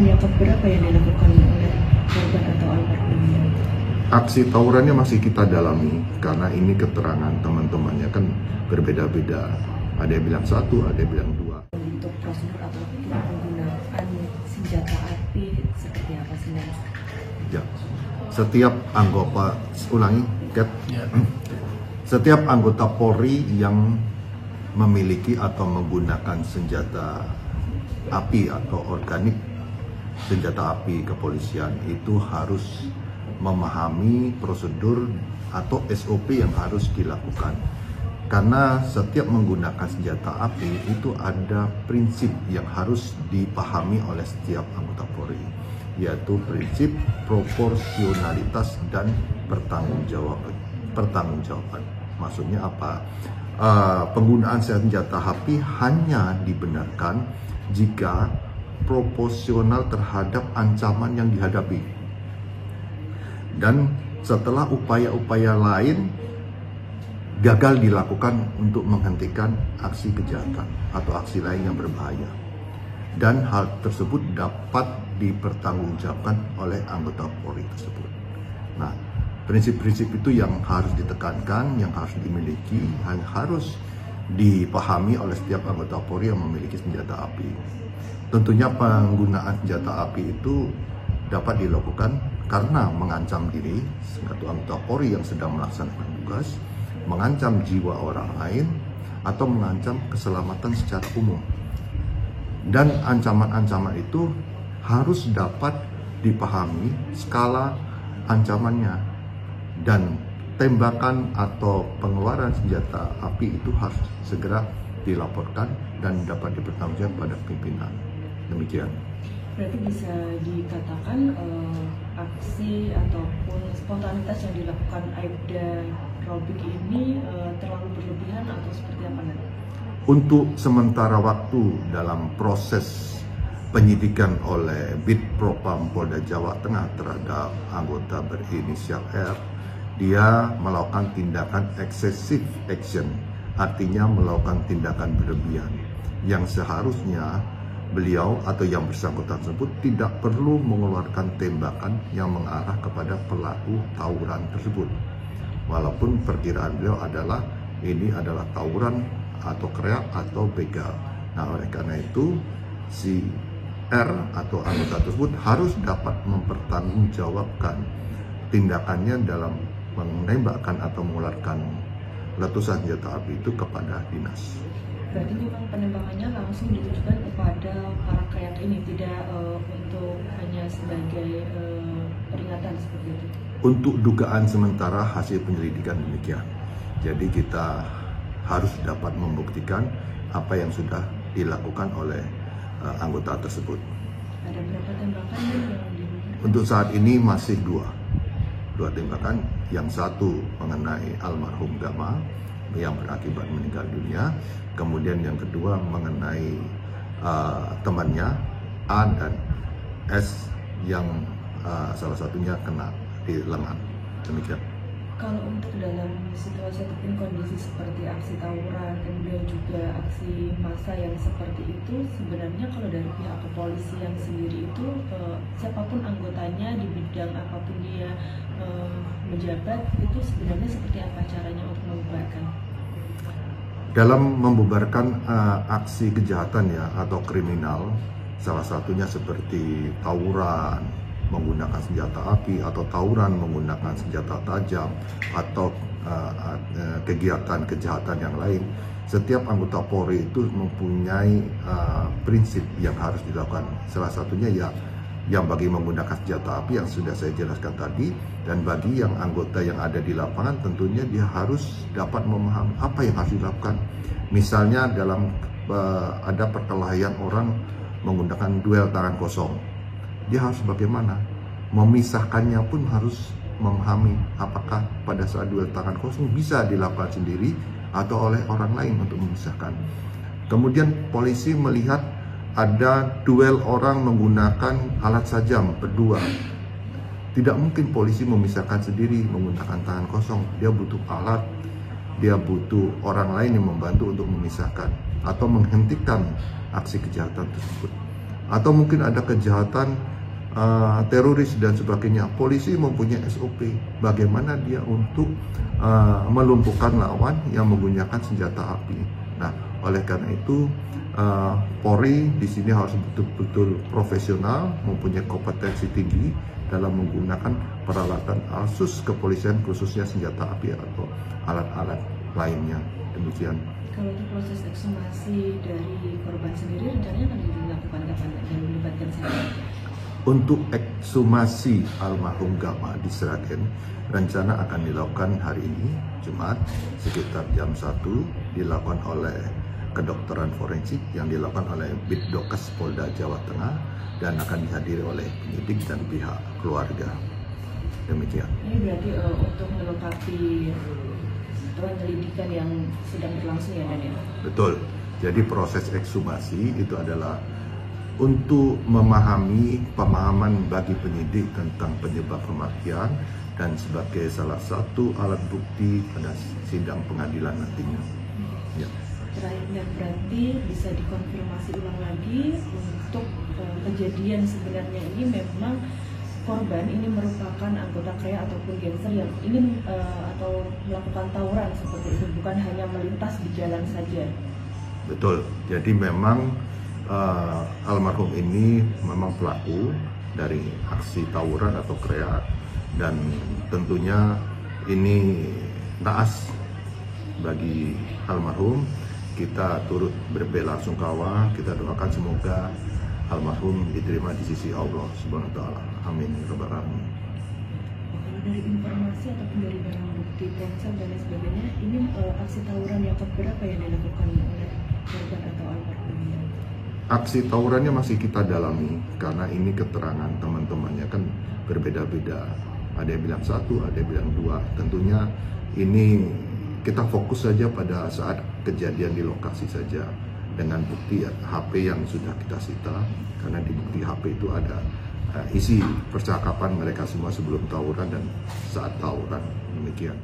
tawuran yang keberapa yang dilakukan oleh korban atau almarhumnya? Aksi tawurannya masih kita dalami karena ini keterangan teman-temannya kan berbeda-beda. Ada yang bilang satu, ada yang bilang dua. Untuk prosedur ataupun penggunaan senjata api seperti apa sebenarnya? Ya, setiap anggota, ulangi, Kat. Ya. Setiap anggota Polri yang memiliki atau menggunakan senjata api atau organik senjata api kepolisian itu harus memahami prosedur atau SOP yang harus dilakukan. Karena setiap menggunakan senjata api itu ada prinsip yang harus dipahami oleh setiap anggota Polri, yaitu prinsip proporsionalitas dan pertanggungjawaban. Maksudnya apa? Penggunaan senjata api hanya dibenarkan jika proporsional terhadap ancaman yang dihadapi. Dan setelah upaya-upaya lain gagal dilakukan untuk menghentikan aksi kejahatan atau aksi lain yang berbahaya. Dan hal tersebut dapat dipertanggungjawabkan oleh anggota Polri tersebut. Nah, prinsip-prinsip itu yang harus ditekankan, yang harus dimiliki, yang harus dipahami oleh setiap anggota Polri yang memiliki senjata api. Tentunya penggunaan senjata api itu dapat dilakukan karena mengancam diri satu anggota Polri yang sedang melaksanakan tugas, mengancam jiwa orang lain, atau mengancam keselamatan secara umum. Dan ancaman-ancaman itu harus dapat dipahami skala ancamannya. Dan tembakan atau pengeluaran senjata api itu harus segera dilaporkan dan dapat dipertanggungjawabkan pada pimpinan. Demikian. Berarti bisa dikatakan aksi ataupun spontanitas yang dilakukan Aibda Robik ini terlalu berlebihan atau seperti apa nanti? Untuk sementara waktu dalam proses penyidikan oleh Bid Propam Polda Jawa Tengah terhadap anggota berinisial R, dia melakukan tindakan excessive action, artinya melakukan tindakan berlebihan, yang seharusnya beliau atau yang bersangkutan tersebut tidak perlu mengeluarkan tembakan yang mengarah kepada pelaku tawuran tersebut. Walaupun perkiraan beliau adalah ini adalah tawuran atau kreat atau begal. Nah, oleh karena itu si R atau anggota tersebut harus dapat mempertanggungjawabkan tindakannya dalam menembakkan atau mengeluarkan letusan senjata api itu kepada dinas. Berarti memang penembakannya langsung ditujukan kepada para kreat ini, tidak untuk hanya sebagai peringatan seperti itu? Untuk dugaan sementara hasil penyelidikan demikian. Jadi kita harus dapat membuktikan apa yang sudah dilakukan oleh anggota tersebut. Ada berapa tembakan yang dilakukan? Untuk saat ini masih dua tembakan. Yang satu mengenai almarhum Gama yang berakibat meninggal dunia. Kemudian yang kedua mengenai temannya A dan S yang salah satunya kena di lengan. Demikian. Kalau untuk dalam situasi ataupun kondisi seperti aksi tawuran, kemudian juga aksi massa yang seperti itu, sebenarnya kalau dari pihak kepolisian sendiri itu siapapun anggotanya di bidang apapun dia menjabat, itu sebenarnya seperti apa caranya untuk membubarkan? Dalam membubarkan aksi kejahatan ya atau kriminal, salah satunya seperti tawuran menggunakan senjata api atau tawuran menggunakan senjata tajam atau kegiatan kejahatan yang lain, setiap anggota Polri itu mempunyai prinsip yang harus dilakukan. Salah satunya ya yang bagi menggunakan senjata api yang sudah saya jelaskan tadi, dan bagi yang anggota yang ada di lapangan tentunya dia harus dapat memahami apa yang harus dilakukan. Misalnya dalam ada perkelahian orang menggunakan duel tangan kosong, dia harus bagaimana memisahkannya pun harus memahami apakah pada saat duel tangan kosong bisa dilakukan sendiri atau oleh orang lain untuk memisahkan. Kemudian polisi melihat ada duel orang menggunakan alat sajam berdua. Tidak mungkin polisi memisahkan sendiri menggunakan tangan kosong. Dia butuh alat, dia butuh orang lain yang membantu untuk memisahkan atau menghentikan aksi kejahatan tersebut. atau mungkin ada kejahatan teroris dan sebagainya. Polisi mempunyai SOP bagaimana dia untuk melumpuhkan lawan yang menggunakan senjata api. Nah, oleh karena itu Polri di sini harus betul-betul profesional, mempunyai kompetensi tinggi dalam menggunakan peralatan asus kepolisian, khususnya senjata api atau alat-alat lainnya. Demikian. Kalau untuk proses ekshumasi dari korban sendiri rencananya akan dilakukan kapan dan melibatkan siapa? Untuk ekshumasi almarhum Gama di Sragen, rencana akan dilakukan hari ini, Jumat, sekitar jam 1, dilakukan oleh kedokteran forensik yang dilakukan oleh Bitdokes Polda Jawa Tengah dan akan dihadiri oleh penyidik dan pihak keluarga. Demikian. Ini berarti untuk melengkapi penyelidikan yang sedang berlangsung ya, Dan ya? Betul. Jadi proses ekshumasi itu adalah untuk memahami pemahaman bagi penyidik tentang penyebab kematian dan sebagai salah satu alat bukti pada sidang pengadilan nantinya. Ya. Terakhir, berarti bisa dikonfirmasi ulang lagi untuk kejadian sebenarnya ini memang korban ini merupakan anggota KREA ataupun gangster yang ingin atau melakukan tawuran seperti itu, bukan hanya melintas di jalan saja. Betul. Jadi memang almarhum ini memang pelaku dari aksi tawuran atau KREA, dan tentunya ini naas bagi almarhum. Kita turut berbelasungkawa, kita doakan semoga almarhum diterima di sisi Allah Subhanahu wa taala. Amin ya rabbal alamin. Kalau dari informasi ataupun dari barang bukti ponsel dan lain sebagainya, ini aksi tawuran yang keberapa yang dilakukan oleh korban atau almarhum? Aksi tawurannya masih kita dalami karena ini keterangan teman-temannya kan berbeda-beda. Ada yang bilang 1, ada yang bilang 2. Tentunya ini kita fokus saja pada saat kejadian di lokasi saja dengan bukti HP yang sudah kita sita, karena di bukti HP itu ada isi percakapan mereka semua sebelum tawuran dan saat tawuran. Demikian.